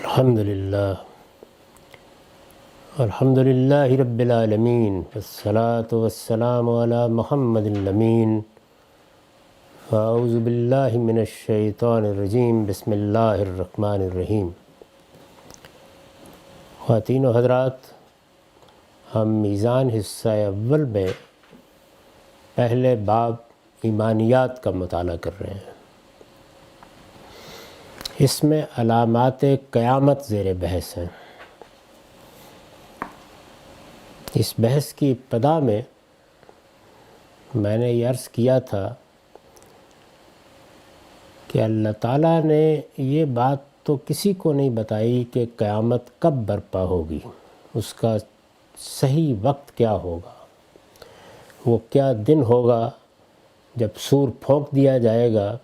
الحمدللہ رب العالمین والصلاة والسلام علی محمد الامین اعوذ باللہ من الشیطان الرجیم بسم اللہ الرحمن الرحیم۔ خواتین و حضرات، ہم میزان حصہ اول میں پہلے باب ایمانیات کا مطالعہ کر رہے ہیں۔ اس میں علامات قیامت زیر بحث ہیں۔ اس بحث کی ابتدا میں نے یہ عرض کیا تھا کہ اللہ تعالیٰ نے یہ بات تو کسی کو نہیں بتائی کہ قیامت کب برپا ہوگی، اس کا صحیح وقت کیا ہوگا، وہ کیا دن ہوگا جب سور پھونک دیا جائے گا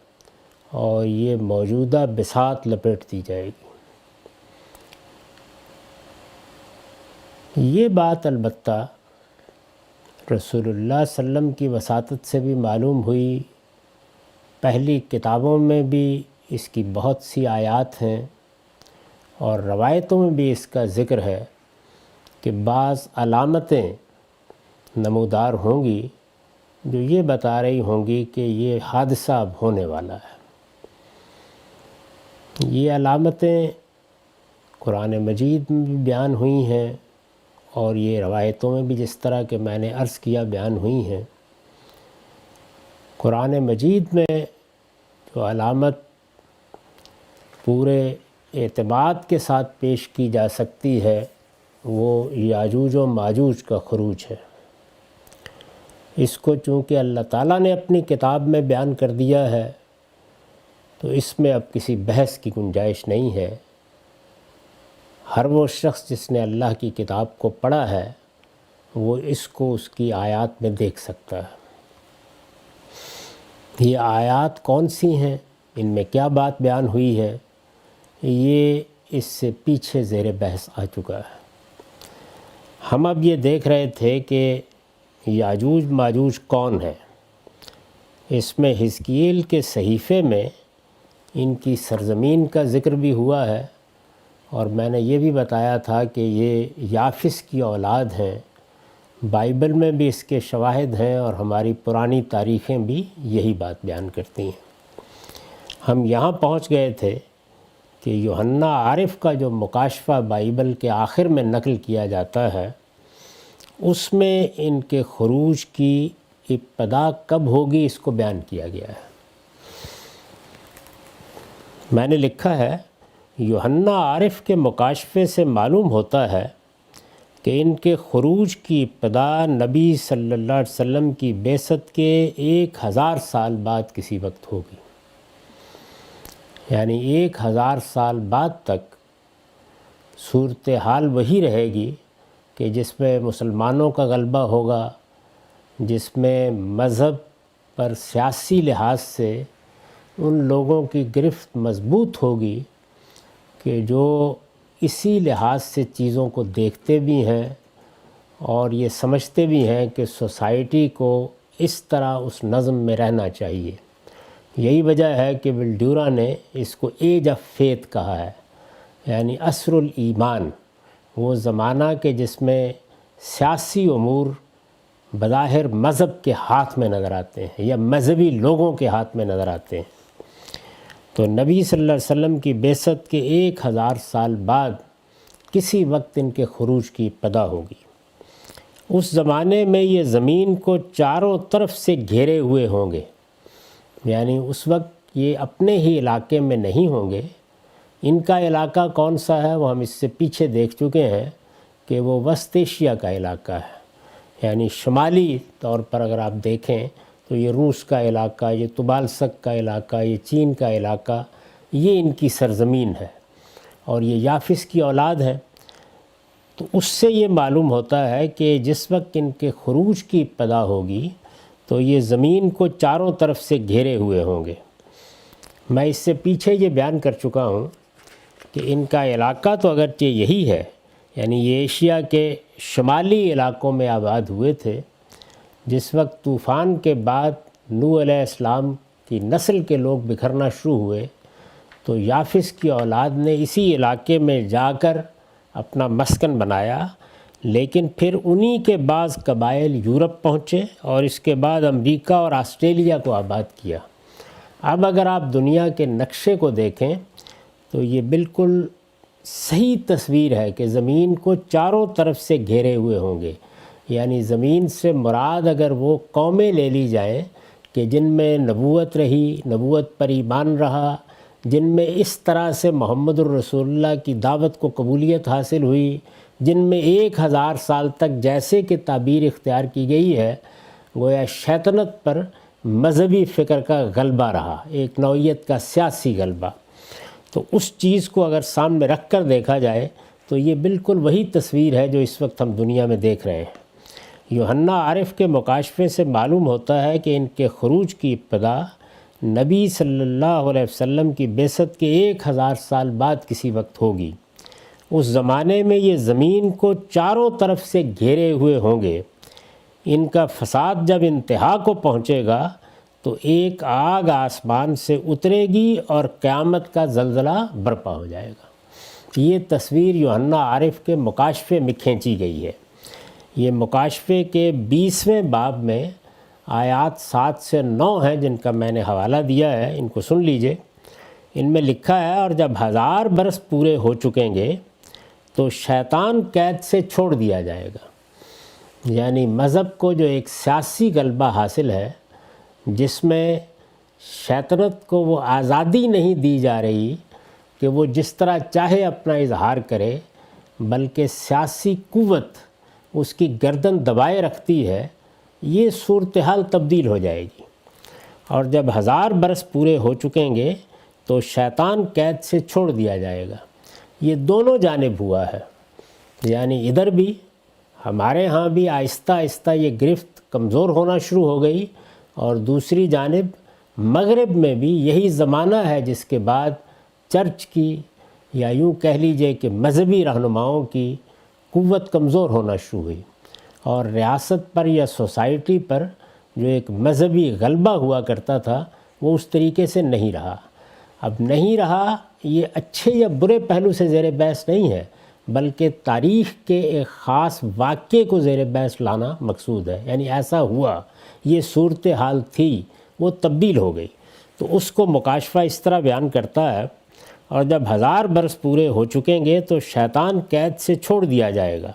اور یہ موجودہ بساط لپیٹ دی جائے گی۔ یہ بات البتہ رسول اللہ صلی اللہ علیہ وسلم کی وساطت سے بھی معلوم ہوئی، پہلی کتابوں میں بھی اس کی بہت سی آیات ہیں اور روایتوں میں بھی اس کا ذکر ہے کہ بعض علامتیں نمودار ہوں گی جو یہ بتا رہی ہوں گی کہ یہ حادثہ اب ہونے والا ہے۔ یہ علامتیں قرآن مجید میں بھی بیان ہوئی ہیں اور یہ روایتوں میں بھی جس طرح کہ میں نے عرض کیا بیان ہوئی ہیں۔ قرآن مجید میں جو علامت پورے اعتماد کے ساتھ پیش کی جا سکتی ہے وہ یاجوج و ماجوج کا خروج ہے۔ اس کو چونکہ اللہ تعالیٰ نے اپنی کتاب میں بیان کر دیا ہے تو اس میں اب کسی بحث کی گنجائش نہیں ہے۔ ہر وہ شخص جس نے اللہ کی کتاب کو پڑھا ہے وہ اس کو اس کی آیات میں دیکھ سکتا ہے۔ یہ آیات کون سی ہیں، ان میں کیا بات بیان ہوئی ہے، یہ اس سے پیچھے زیر بحث آ چکا ہے۔ ہم اب یہ دیکھ رہے تھے کہ یاجوج ماجوج کون ہے۔ اس میں حزقیل کے صحیفے میں ان کی سرزمین کا ذکر بھی ہوا ہے اور میں نے یہ بھی بتایا تھا کہ یہ یافس کی اولاد ہیں۔ بائبل میں بھی اس کے شواہد ہیں اور ہماری پرانی تاریخیں بھی یہی بات بیان کرتی ہیں۔ ہم یہاں پہنچ گئے تھے کہ یوحنا عارف کا جو مکاشفہ بائبل کے آخر میں نقل کیا جاتا ہے اس میں ان کے خروج کی ابتدا کب ہوگی اس کو بیان کیا گیا ہے۔ میں نے لکھا ہے، یوحنا عارف کے مکاشفے سے معلوم ہوتا ہے کہ ان کے خروج کی ابتدا نبی صلی اللہ علیہ وسلم کی بعثت کے 1000 سال بعد کسی وقت ہوگی، یعنی 1000 سال بعد تک صورتحال وہی رہے گی کہ جس میں مسلمانوں کا غلبہ ہوگا، جس میں مذہب پر سیاسی لحاظ سے ان لوگوں کی گرفت مضبوط ہوگی کہ جو اسی لحاظ سے چیزوں کو دیکھتے بھی ہیں اور یہ سمجھتے بھی ہیں کہ سوسائٹی کو اس طرح اس نظم میں رہنا چاہیے۔ یہی وجہ ہے کہ ولڈیورا نے اس کو ایج آف فیتھ کہا ہے، یعنی عصر الایمان، وہ زمانہ کہ جس میں سیاسی امور بظاہر مذہب کے ہاتھ میں نظر آتے ہیں یا مذہبی لوگوں کے ہاتھ میں نظر آتے ہیں۔ تو نبی صلی اللہ علیہ وسلم کی بعثت کے 1000 سال بعد کسی وقت ان کے خروج کی ابتدا ہوگی۔ اس زمانے میں یہ زمین کو چاروں طرف سے گھیرے ہوئے ہوں گے، یعنی اس وقت یہ اپنے ہی علاقے میں نہیں ہوں گے۔ ان کا علاقہ کون سا ہے وہ ہم اس سے پیچھے دیکھ چکے ہیں کہ وہ وسط ایشیا کا علاقہ ہے، یعنی شمالی طور پر اگر آپ دیکھیں تو یہ روس کا علاقہ، یہ طبالسک کا علاقہ، یہ چین کا علاقہ، یہ ان کی سرزمین ہے اور یہ یافس کی اولاد ہے۔ تو اس سے یہ معلوم ہوتا ہے کہ جس وقت ان کے خروج کی ابتدا ہوگی تو یہ زمین کو چاروں طرف سے گھیرے ہوئے ہوں گے۔ میں اس سے پیچھے یہ بیان کر چکا ہوں کہ ان کا علاقہ تو اگرچہ یہی ہے، یعنی یہ ایشیا کے شمالی علاقوں میں آباد ہوئے تھے۔ جس وقت طوفان کے بعد نوح علیہ السلام کی نسل کے لوگ بکھرنا شروع ہوئے تو یافس کی اولاد نے اسی علاقے میں جا کر اپنا مسکن بنایا، لیکن پھر انہی کے بعض قبائل یورپ پہنچے اور اس کے بعد امریکہ اور آسٹریلیا کو آباد کیا۔ اب اگر آپ دنیا کے نقشے کو دیکھیں تو یہ بالکل صحیح تصویر ہے کہ زمین کو چاروں طرف سے گھیرے ہوئے ہوں گے، یعنی زمین سے مراد اگر وہ قومیں لے لی جائیں کہ جن میں نبوت رہی، نبوت پر ایمان رہا، جن میں اس طرح سے محمد الرسول اللہ کی دعوت کو قبولیت حاصل ہوئی، جن میں 1000 سال تک جیسے کہ تعبیر اختیار کی گئی ہے، گویا شیطنت پر مذہبی فکر کا غلبہ رہا، ایک نوعیت کا سیاسی غلبہ۔ تو اس چیز کو اگر سامنے رکھ کر دیکھا جائے تو یہ بالکل وہی تصویر ہے جو اس وقت ہم دنیا میں دیکھ رہے ہیں۔ یوحنا عارف کے مکاشفے سے معلوم ہوتا ہے کہ ان کے خروج کی ابتدا نبی صلی اللہ علیہ وسلم کی بعثت کے 1000 سال بعد کسی وقت ہوگی۔ اس زمانے میں یہ زمین کو چاروں طرف سے گھیرے ہوئے ہوں گے۔ ان کا فساد جب انتہا کو پہنچے گا تو ایک آگ آسمان سے اترے گی اور قیامت کا زلزلہ برپا ہو جائے گا۔ یہ تصویر یوحنا عارف کے مکاشفے میں کھینچی گئی ہے۔ یہ مکاشفے کے 20ویں باب میں آیات 7 سے 9 ہیں جن کا میں نے حوالہ دیا ہے، ان کو سن لیجئے۔ ان میں لکھا ہے، اور جب 1000 برس پورے ہو چکیں گے تو شیطان قید سے چھوڑ دیا جائے گا۔ یعنی مذہب کو جو ایک سیاسی غلبہ حاصل ہے، جس میں شیطنت کو وہ آزادی نہیں دی جا رہی کہ وہ جس طرح چاہے اپنا اظہار کرے، بلکہ سیاسی قوت اس کی گردن دبائے رکھتی ہے، یہ صورتحال تبدیل ہو جائے گی۔ اور جب 1000 برس پورے ہو چکیں گے تو شیطان قید سے چھوڑ دیا جائے گا۔ یہ دونوں جانب ہوا ہے، یعنی ادھر بھی ہمارے ہاں بھی آہستہ آہستہ یہ گرفت کمزور ہونا شروع ہو گئی، اور دوسری جانب مغرب میں بھی یہی زمانہ ہے جس کے بعد چرچ کی، یا یوں کہہ لیجئے کہ مذہبی رہنماؤں کی قوت کمزور ہونا شروع ہوئی، اور ریاست پر یا سوسائٹی پر جو ایک مذہبی غلبہ ہوا کرتا تھا وہ اس طریقے سے نہیں رہا۔ اب نہیں رہا، یہ اچھے یا برے پہلو سے زیر بحث نہیں ہے، بلکہ تاریخ کے ایک خاص واقعے کو زیر بحث لانا مقصود ہے۔ یعنی ایسا ہوا، یہ صورتحال تھی، وہ تبدیل ہو گئی۔ تو اس کو مکاشفہ اس طرح بیان کرتا ہے، اور جب 1000 برس پورے ہو چکیں گے تو شیطان قید سے چھوڑ دیا جائے گا،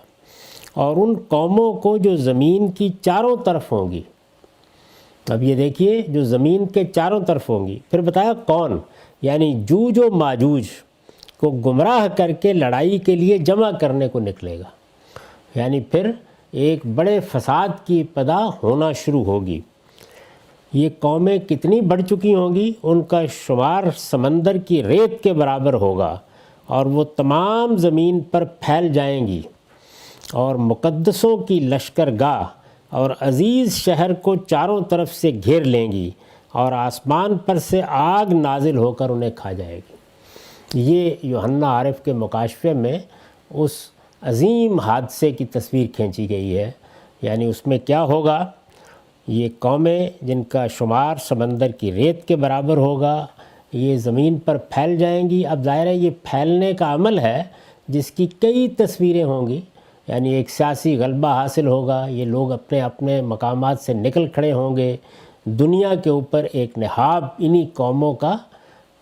اور ان قوموں کو جو زمین کی چاروں طرف ہوں گی۔ اب یہ دیکھیے، جو زمین کے چاروں طرف ہوں گی، پھر بتایا کون، یعنی جوج و ماجوج کو گمراہ کر کے لڑائی کے لیے جمع کرنے کو نکلے گا۔ یعنی پھر ایک بڑے فساد کی ابتدا ہونا شروع ہوگی۔ یہ قومیں کتنی بڑھ چکی ہوں گی، ان کا شمار سمندر کی ریت کے برابر ہوگا، اور وہ تمام زمین پر پھیل جائیں گی، اور مقدسوں کی لشکرگاہ اور عزیز شہر کو چاروں طرف سے گھیر لیں گی، اور آسمان پر سے آگ نازل ہو کر انہیں کھا جائے گی۔ یہ یوحنا عارف کے مکاشفے میں اس عظیم حادثے کی تصویر کھینچی گئی ہے۔ یعنی اس میں کیا ہوگا، یہ قومیں جن کا شمار سمندر کی ریت کے برابر ہوگا، یہ زمین پر پھیل جائیں گی۔ اب ظاہر ہے یہ پھیلنے کا عمل ہے جس کی کئی تصویریں ہوں گی، یعنی ایک سیاسی غلبہ حاصل ہوگا، یہ لوگ اپنے اپنے مقامات سے نکل کھڑے ہوں گے، دنیا کے اوپر ایک نہاد انہی قوموں کا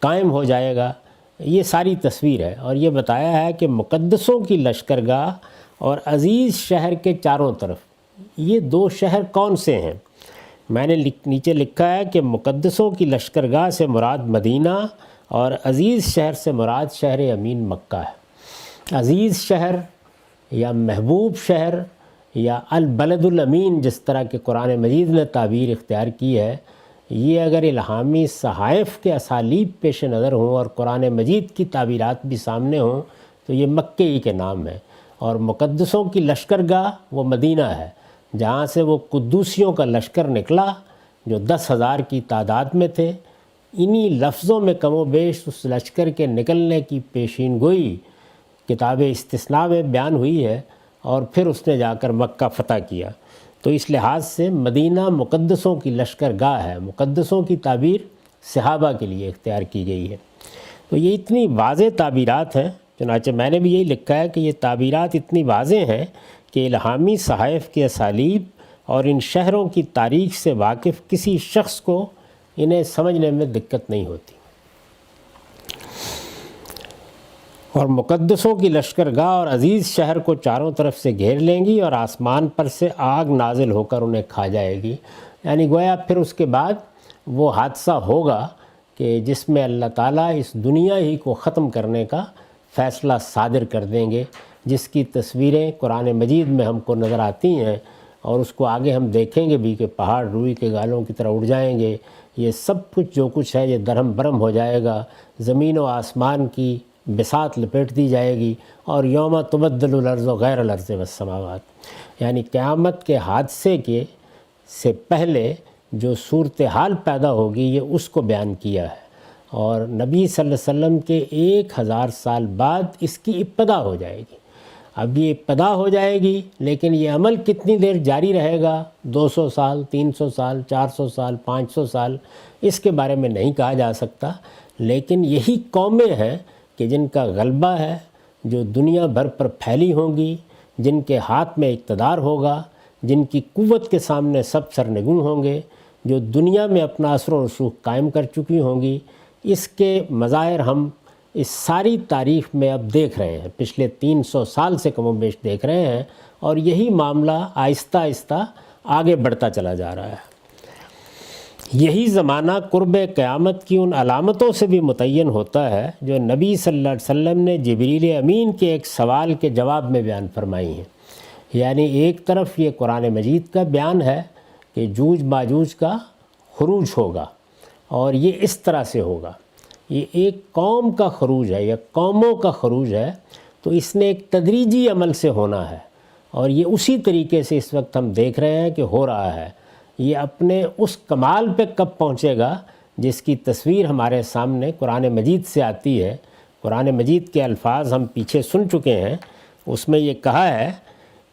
قائم ہو جائے گا۔ یہ ساری تصویر ہے، اور یہ بتایا ہے کہ مقدسوں کی لشکرگاہ اور عزیز شہر کے چاروں طرف۔ یہ 2 شہر کون سے ہیں؟ میں نے نیچے لکھا ہے کہ مقدسوں کی لشکرگاہ سے مراد مدینہ، اور عزیز شہر سے مراد شہر امین مکہ ہے۔ عزیز شہر یا محبوب شہر یا البلد الامین، جس طرح کہ قرآن مجید نے تعبیر اختیار کی ہے، یہ اگر الہامی صحائف کے اسالیب پیش نظر ہوں اور قرآن مجید کی تعبیرات بھی سامنے ہوں تو یہ مکے ہی کے نام ہے، اور مقدسوں کی لشکرگاہ وہ مدینہ ہے، جہاں سے وہ قدوسیوں کا لشکر نکلا جو 10,000 کی تعداد میں تھے۔ انہی لفظوں میں کم و بیش اس لشکر کے نکلنے کی پیشین گوئی کتاب استثناء میں بیان ہوئی ہے، اور پھر اس نے جا کر مکہ فتح کیا۔ تو اس لحاظ سے مدینہ مقدسوں کی لشکرگاہ ہے۔ مقدسوں کی تعبیر صحابہ کے لیے اختیار کی گئی ہے۔ تو یہ اتنی واضح تعبیرات ہیں، چنانچہ میں نے بھی یہی لکھا ہے کہ یہ تعبیرات اتنی واضح ہیں کہ الہامی صحائف کے اسالیب اور ان شہروں کی تاریخ سے واقف کسی شخص کو انہیں سمجھنے میں دقت نہیں ہوتی۔ اور مقدسوں کی لشکرگاہ اور عزیز شہر کو چاروں طرف سے گھیر لیں گی اور آسمان پر سے آگ نازل ہو کر انہیں کھا جائے گی۔ یعنی گویا پھر اس کے بعد وہ حادثہ ہوگا کہ جس میں اللہ تعالیٰ اس دنیا ہی کو ختم کرنے کا فیصلہ صادر کر دیں گے، جس کی تصویریں قرآن مجید میں ہم کو نظر آتی ہیں، اور اس کو آگے ہم دیکھیں گے بھی کہ پہاڑ روئی کے گالوں کی طرح اڑ جائیں گے، یہ سب کچھ جو کچھ ہے یہ درہم برہم ہو جائے گا، زمین و آسمان کی بساط لپیٹ دی جائے گی، اور یوم تبدل الارض غیر الارض والسماوات، یعنی قیامت کے حادثے کے سے پہلے جو صورتحال پیدا ہوگی یہ اس کو بیان کیا ہے، اور نبی صلی اللہ علیہ وسلم کے 1000 سال بعد اس کی ابتدا ہو جائے گی۔ اب یہ ابتدا ہو جائے گی، لیکن یہ عمل کتنی دیر جاری رہے گا، 200 سال، 300 سال، 400 سال، 500 سال، اس کے بارے میں نہیں کہا جا سکتا، لیکن یہی قومیں ہیں کہ جن کا غلبہ ہے، جو دنیا بھر پر پھیلی ہوں گی، جن کے ہاتھ میں اقتدار ہوگا، جن کی قوت کے سامنے سب سرنگوں ہوں گے، جو دنیا میں اپنا اثر و رسوخ قائم کر چکی ہوں گی۔ اس کے مظاہر ہم اس ساری تاریخ میں اب دیکھ رہے ہیں، پچھلے 300 سال سے کم و بیش دیکھ رہے ہیں، اور یہی معاملہ آہستہ آہستہ آگے بڑھتا چلا جا رہا ہے۔ یہی زمانہ قرب قیامت کی ان علامتوں سے بھی متعین ہوتا ہے جو نبی صلی اللہ علیہ وسلم نے جبریل امین کے ایک سوال کے جواب میں بیان فرمائی ہیں۔ یعنی ایک طرف یہ قرآن مجید کا بیان ہے کہ جوج ماجوج کا خروج ہوگا، اور یہ اس طرح سے ہوگا، یہ ایک قوم کا خروج ہے یا قوموں کا خروج ہے، تو اس نے ایک تدریجی عمل سے ہونا ہے، اور یہ اسی طریقے سے اس وقت ہم دیکھ رہے ہیں کہ ہو رہا ہے۔ یہ اپنے اس کمال پہ کب پہنچے گا جس کی تصویر ہمارے سامنے قرآن مجید سے آتی ہے۔ قرآن مجید کے الفاظ ہم پیچھے سن چکے ہیں، اس میں یہ کہا ہے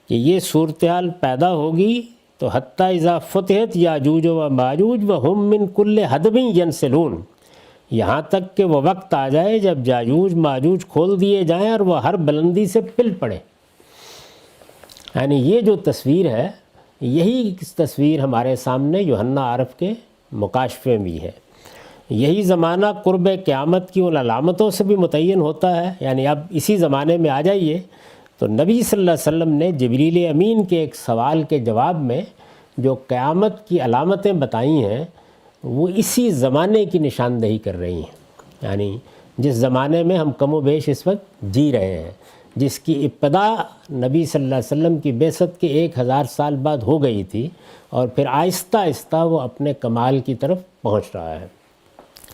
کہ یہ صورتحال پیدا ہوگی تو حتیٰ اذا فتحت یاجوج و ماجوج وہم من کل حدب ینسلون، یہاں تک کہ وہ وقت آ جائے جب یاجوج ماجوج کھول دیے جائیں اور وہ ہر بلندی سے پل پڑے۔ یعنی یہ جو تصویر ہے، یہی تصویر ہمارے سامنے یوحنا عارف کے مکاشفے میں ہے۔ یہی زمانہ قرب قیامت کی ان علامتوں سے بھی متعین ہوتا ہے۔ یعنی اب اسی زمانے میں آ جائیے تو نبی صلی اللہ علیہ وسلم نے جبریل امین کے ایک سوال کے جواب میں جو قیامت کی علامتیں بتائی ہیں وہ اسی زمانے کی نشاندہی کر رہی ہیں، یعنی جس زمانے میں ہم کم و بیش اس وقت جی رہے ہیں، جس کی ابتدا نبی صلی اللہ علیہ وسلم کی بعثت کے 1000 سال بعد ہو گئی تھی، اور پھر آہستہ آہستہ وہ اپنے کمال کی طرف پہنچ رہا ہے۔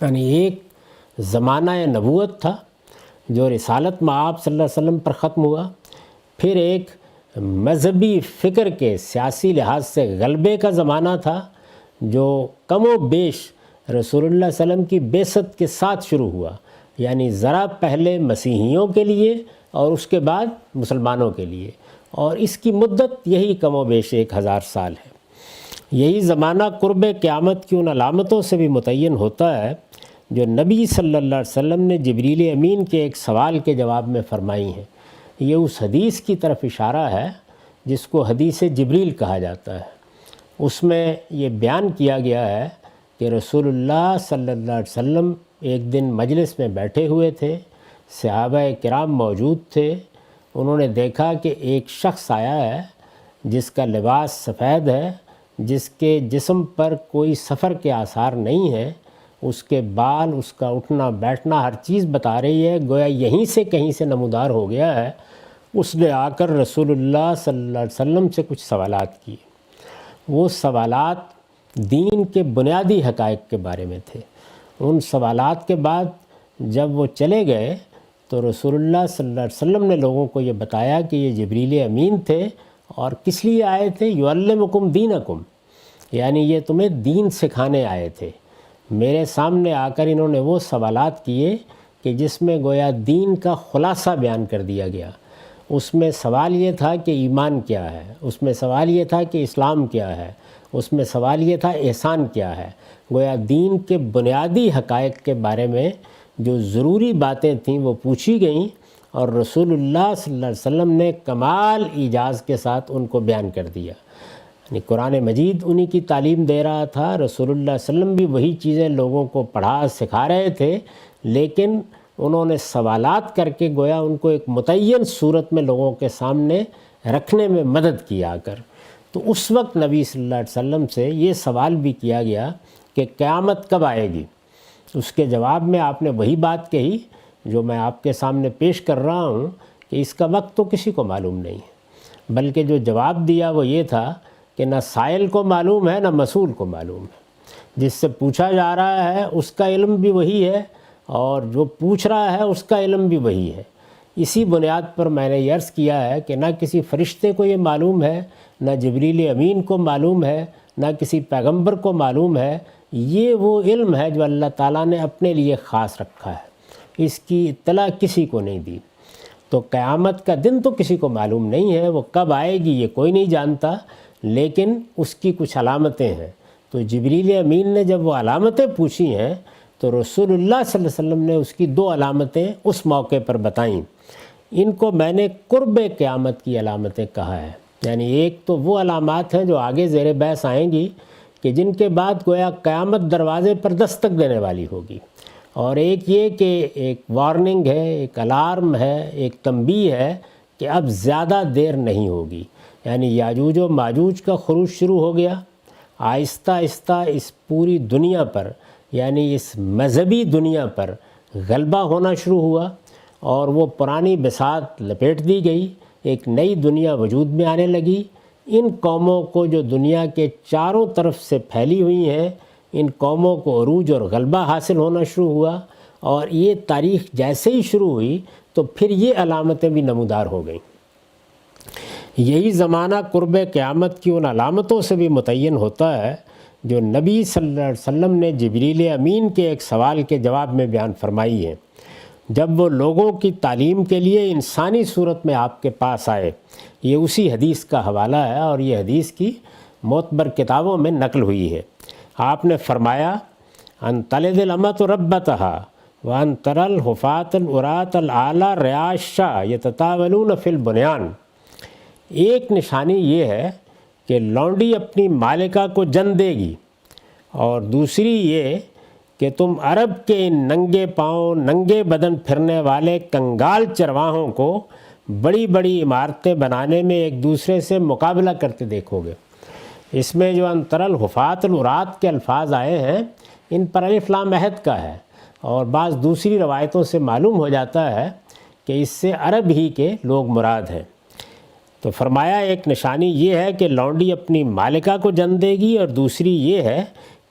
یعنی ایک زمانہ نبوت تھا جو رسالت مآب صلی اللہ علیہ وسلم پر ختم ہوا، پھر ایک مذہبی فکر کے سیاسی لحاظ سے غلبے کا زمانہ تھا جو کم و بیش رسول اللہ صلی اللہ علیہ وسلم کی بعثت کے ساتھ شروع ہوا، یعنی ذرا پہلے مسیحیوں کے لیے اور اس کے بعد مسلمانوں کے لیے، اور اس کی مدت یہی کم و بیش 1000 سال ہے۔ یہی زمانہ قرب قیامت کی ان علامتوں سے بھی متعین ہوتا ہے جو نبی صلی اللہ علیہ وسلم نے جبریل امین کے ایک سوال کے جواب میں فرمائی ہیں۔ یہ اس حدیث کی طرف اشارہ ہے جس کو حدیث جبریل کہا جاتا ہے۔ اس میں یہ بیان کیا گیا ہے کہ رسول اللہ صلی اللہ علیہ وسلم ایک دن مجلس میں بیٹھے ہوئے تھے، صحابہ کرام موجود تھے، انہوں نے دیکھا کہ ایک شخص آیا ہے جس کا لباس سفید ہے، جس کے جسم پر کوئی سفر کے آثار نہیں ہیں، اس کے بال، اس کا اٹھنا بیٹھنا ہر چیز بتا رہی ہے گویا یہیں سے کہیں سے نمودار ہو گیا ہے۔ اس نے آ کر رسول اللہ صلی اللہ علیہ وسلم سے کچھ سوالات کیے۔ وہ سوالات دین کے بنیادی حقائق کے بارے میں تھے۔ ان سوالات کے بعد جب وہ چلے گئے تو رسول اللہ صلی اللہ علیہ وسلم نے لوگوں کو یہ بتایا کہ یہ جبریل امین تھے، اور کس لیے آئے تھے؟ یعلمکم دینکم، یعنی یہ تمہیں دین سکھانے آئے تھے۔ میرے سامنے آ کر انہوں نے وہ سوالات کیے کہ جس میں گویا دین کا خلاصہ بیان کر دیا گیا۔ اس میں سوال یہ تھا کہ ایمان کیا ہے، اس میں سوال یہ تھا کہ اسلام کیا ہے، اس میں سوال یہ تھا احسان کیا ہے۔ گویا دین کے بنیادی حقائق کے بارے میں جو ضروری باتیں تھیں وہ پوچھی گئیں اور رسول اللہ صلی اللہ علیہ وسلم نے کمال ایجاز کے ساتھ ان کو بیان کر دیا۔ یعنی قرآن مجید انہی کی تعلیم دے رہا تھا، رسول اللہ صلی اللہ علیہ وسلم بھی وہی چیزیں لوگوں کو پڑھا سکھا رہے تھے، لیکن انہوں نے سوالات کر کے گویا ان کو ایک متعین صورت میں لوگوں کے سامنے رکھنے میں مدد کی آ کر۔ تو اس وقت نبی صلی اللہ علیہ وسلم سے یہ سوال بھی کیا گیا کہ قیامت کب آئے گی؟ اس کے جواب میں آپ نے وہی بات کہی جو میں آپ کے سامنے پیش کر رہا ہوں کہ اس کا وقت تو کسی کو معلوم نہیں ہے، بلکہ جو جواب دیا وہ یہ تھا کہ نہ سائل کو معلوم ہے نہ مسئول کو معلوم ہے۔ جس سے پوچھا جا رہا ہے اس کا علم بھی وہی ہے اور جو پوچھ رہا ہے اس کا علم بھی وہی ہے۔ اسی بنیاد پر میں نے یہ عرض کیا ہے کہ نہ کسی فرشتے کو یہ معلوم ہے، نہ جبریل امین کو معلوم ہے، نہ کسی پیغمبر کو معلوم ہے۔ یہ وہ علم ہے جو اللہ تعالیٰ نے اپنے لیے خاص رکھا ہے، اس کی اطلاع کسی کو نہیں دی۔ تو قیامت کا دن تو کسی کو معلوم نہیں ہے، وہ کب آئے گی یہ کوئی نہیں جانتا، لیکن اس کی کچھ علامتیں ہیں۔ تو جبریل امین نے جب وہ علامتیں پوچھی ہیں تو رسول اللہ صلی اللہ علیہ وسلم نے اس کی 2 علامتیں اس موقع پر بتائیں۔ ان کو میں نے قرب قیامت کی علامتیں کہا ہے، یعنی ایک تو وہ علامات ہیں جو آگے زیر بحث آئیں گی کہ جن کے بعد گویا قیامت دروازے پر دستک دینے والی ہوگی، اور ایک یہ کہ ایک وارننگ ہے، ایک الارم ہے، ایک تنبیہ ہے کہ اب زیادہ دیر نہیں ہوگی۔ یعنی یاجوج و ماجوج کا خروج شروع ہو گیا، آہستہ آہستہ اس پوری دنیا پر، یعنی اس مذہبی دنیا پر غلبہ ہونا شروع ہوا، اور وہ پرانی بساط لپیٹ دی گئی، ایک نئی دنیا وجود میں آنے لگی۔ ان قوموں کو جو دنیا کے چاروں طرف سے پھیلی ہوئی ہیں، ان قوموں کو عروج اور غلبہ حاصل ہونا شروع ہوا، اور یہ تاریخ جیسے ہی شروع ہوئی تو پھر یہ علامتیں بھی نمودار ہو گئیں۔ یہی زمانہ قرب قیامت کی ان علامتوں سے بھی متعین ہوتا ہے جو نبی صلی اللہ علیہ وسلم نے جبریل امین کے ایک سوال کے جواب میں بیان فرمائی ہیں، جب وہ لوگوں کی تعلیم کے لیے انسانی صورت میں آپ کے پاس آئے۔ یہ اسی حدیث کا حوالہ ہے اور یہ حدیث کی معتبر کتابوں میں نقل ہوئی ہے۔ آپ نے فرمایا ان تلد الامۃ ربتہا وان تری الحفاۃ العراۃ العالیٰ رعاشا یتطاولون فی البنیان۔ ایک نشانی یہ ہے کہ لونڈی اپنی مالکہ کو جن دے گی، اور دوسری یہ کہ تم عرب کے ان ننگے پاؤں ننگے بدن پھرنے والے کنگال چرواہوں کو بڑی بڑی عمارتیں بنانے میں ایک دوسرے سے مقابلہ کرتے دیکھو گے۔ اس میں جو انتر الحفاۃ العراۃ کے الفاظ آئے ہیں ان پر الف لام عہد کا ہے، اور بعض دوسری روایتوں سے معلوم ہو جاتا ہے کہ اس سے عرب ہی کے لوگ مراد ہیں۔ تو فرمایا ایک نشانی یہ ہے کہ لونڈی اپنی مالکہ کو جن دے گی، اور دوسری یہ ہے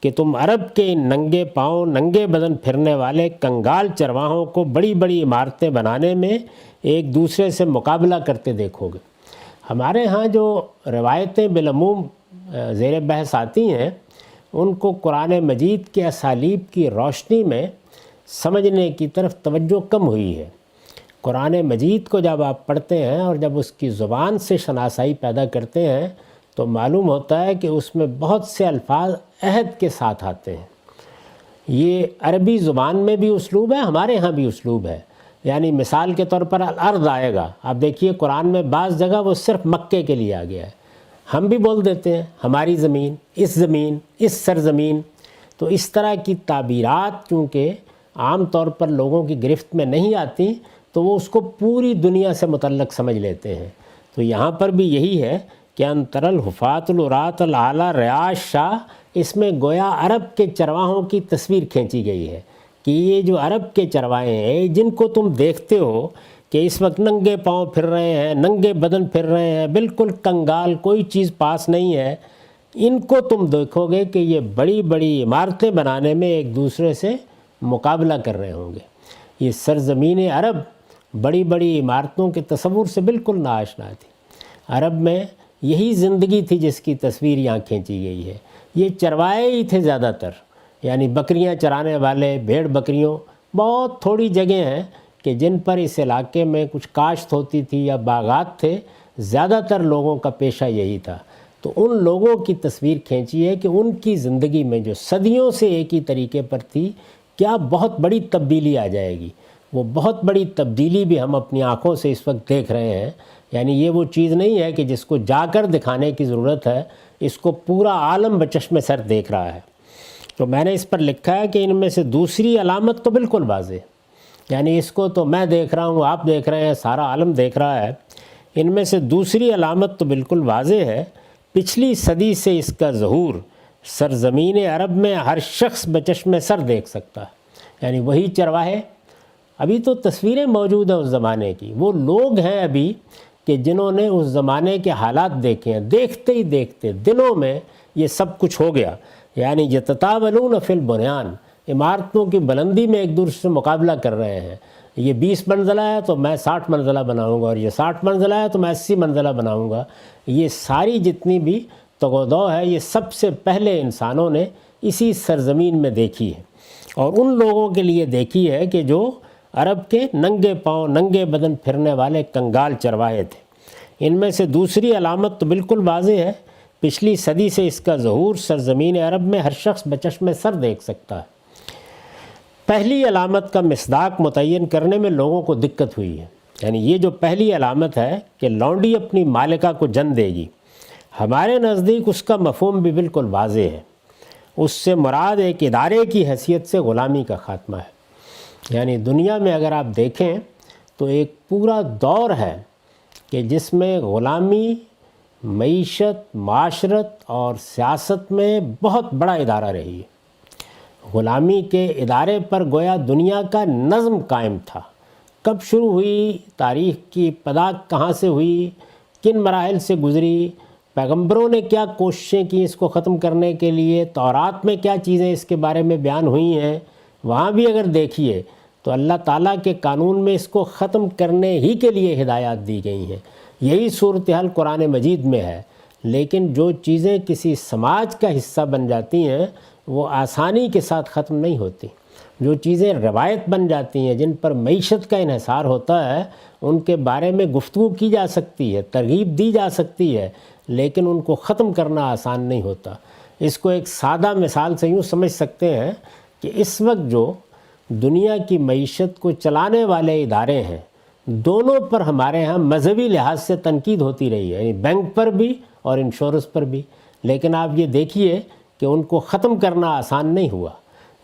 کہ تم عرب کے ان ننگے پاؤں ننگے بدن پھرنے والے کنگال چرواہوں کو بڑی بڑی عمارتیں بنانے میں ایک دوسرے سے مقابلہ کرتے دیکھو گے۔ ہمارے ہاں جو روایتیں بالعموم زیر بحث آتی ہیں ان کو قرآن مجید کے اسالیب کی روشنی میں سمجھنے کی طرف توجہ کم ہوئی ہے۔ قرآن مجید کو جب آپ پڑھتے ہیں اور جب اس کی زبان سے شناسائی پیدا کرتے ہیں تو معلوم ہوتا ہے کہ اس میں بہت سے الفاظ عہد کے ساتھ آتے ہیں۔ یہ عربی زبان میں بھی اسلوب ہے، ہمارے ہاں بھی اسلوب ہے۔ یعنی مثال کے طور پر الارض آئے گا، آپ دیکھیے قرآن میں بعض جگہ وہ صرف مکے کے لیے آ گیا ہے، ہم بھی بول دیتے ہیں ہماری زمین، اس سرزمین۔ تو اس طرح کی تعبیرات چونکہ عام طور پر لوگوں کی گرفت میں نہیں آتی تو وہ اس کو پوری دنیا سے متعلق سمجھ لیتے ہیں۔ تو یہاں پر بھی یہی ہے کہ انتر الحفاۃ العراۃ العالیٰ رعاشا، اس میں گویا عرب کے چرواہوں کی تصویر کھینچی گئی ہے کہ یہ جو عرب کے چرواہے ہیں جن کو تم دیکھتے ہو کہ اس وقت ننگے پاؤں پھر رہے ہیں، ننگے بدن پھر رہے ہیں، بالکل کنگال، کوئی چیز پاس نہیں ہے، ان کو تم دیکھو گے کہ یہ بڑی بڑی عمارتیں بنانے میں ایک دوسرے سے مقابلہ کر رہے ہوں گے۔ یہ سرزمین عرب بڑی بڑی عمارتوں کے تصور سے بالکل ناآشنا تھی۔ عرب میں یہی زندگی تھی جس کی تصویر یہاں کھینچی گئی ہے۔ یہ چروائے ہی تھے زیادہ تر، یعنی بکریاں چرانے والے، بھیڑ بکریوں، بہت تھوڑی جگہ ہیں کہ جن پر اس علاقے میں کچھ کاشت ہوتی تھی یا باغات تھے، زیادہ تر لوگوں کا پیشہ یہی تھا۔ تو ان لوگوں کی تصویر کھینچی ہے کہ ان کی زندگی میں جو صدیوں سے ایک ہی طریقے پر تھی کیا بہت بڑی تبدیلی آ جائے گی۔ وہ بہت بڑی تبدیلی بھی ہم اپنی آنکھوں سے اس وقت دیکھ رہے ہیں۔ یعنی یہ وہ چیز نہیں ہے کہ جس کو جا کر دکھانے کی ضرورت ہے، اس کو پورا عالم بچشم سر دیکھ رہا ہے۔ تو میں نے اس پر لکھا ہے کہ ان میں سے دوسری علامت تو بالکل واضح ہے، یعنی اس کو تو میں دیکھ رہا ہوں، آپ دیکھ رہے ہیں، سارا عالم دیکھ رہا ہے۔ ان میں سے دوسری علامت تو بالکل واضح ہے، پچھلی صدی سے اس کا ظہور سرزمین عرب میں ہر شخص بچشم سر دیکھ سکتا ہے۔ یعنی وہی چرواہے، ابھی تو تصویریں موجود ہیں اس زمانے کی، وہ لوگ ہیں ابھی کہ جنہوں نے اس زمانے کے حالات دیکھے ہیں، دیکھتے ہی دیکھتے دنوں میں یہ سب کچھ ہو گیا۔ یعنی یتطاولون فی البنیان، عمارتوں کی بلندی میں ایک دوسرے سے مقابلہ کر رہے ہیں۔ یہ 20 منزلہ ہے تو میں 60 منزلہ بناؤں گا، اور یہ 60 منزلہ ہے تو میں 80 منزلہ بناؤں گا۔ یہ ساری جتنی بھی تگودو ہے، یہ سب سے پہلے انسانوں نے اسی سرزمین میں دیکھی ہے، اور ان لوگوں کے لیے دیکھی ہے کہ جو عرب کے ننگے پاؤں ننگے بدن پھرنے والے کنگال چرواہے تھے۔ ان میں سے دوسری علامت تو بالکل واضح ہے، پچھلی صدی سے اس کا ظہور سرزمین عرب میں ہر شخص بچشم سر دیکھ سکتا ہے۔ پہلی علامت کا مصداق متعین کرنے میں لوگوں کو دقت ہوئی ہے۔ یعنی یہ جو پہلی علامت ہے کہ لونڈی اپنی مالکہ کو جن دے گی، ہمارے نزدیک اس کا مفہوم بھی بالکل واضح ہے۔ اس سے مراد ایک ادارے کی حیثیت سے غلامی کا خاتمہ ہے۔ یعنی دنیا میں اگر آپ دیکھیں تو ایک پورا دور ہے کہ جس میں غلامی معیشت، معاشرت اور سیاست میں بہت بڑا ادارہ رہی ہے۔ غلامی کے ادارے پر گویا دنیا کا نظم قائم تھا۔ کب شروع ہوئی، تاریخ کی ابتدا کہاں سے ہوئی، کن مراحل سے گزری، پیغمبروں نے کیا کوششیں کی اس کو ختم کرنے کے لیے، تورات میں کیا چیزیں اس کے بارے میں بیان ہوئی ہیں، وہاں بھی اگر دیکھیے تو اللہ تعالیٰ کے قانون میں اس کو ختم کرنے ہی کے لیے ہدایات دی گئی ہیں۔ یہی صورتحال قرآن مجید میں ہے۔ لیکن جو چیزیں کسی سماج کا حصہ بن جاتی ہیں وہ آسانی کے ساتھ ختم نہیں ہوتی۔ جو چیزیں روایت بن جاتی ہیں، جن پر معیشت کا انحصار ہوتا ہے، ان کے بارے میں گفتگو کی جا سکتی ہے، ترغیب دی جا سکتی ہے، لیکن ان کو ختم کرنا آسان نہیں ہوتا۔ اس کو ایک سادہ مثال سے یوں سمجھ سکتے ہیں کہ اس وقت جو دنیا کی معیشت کو چلانے والے ادارے ہیں، دونوں پر ہمارے ہاں مذہبی لحاظ سے تنقید ہوتی رہی ہے، یعنی بینک پر بھی اور انشورنس پر بھی، لیکن آپ یہ دیکھیے کہ ان کو ختم کرنا آسان نہیں ہوا،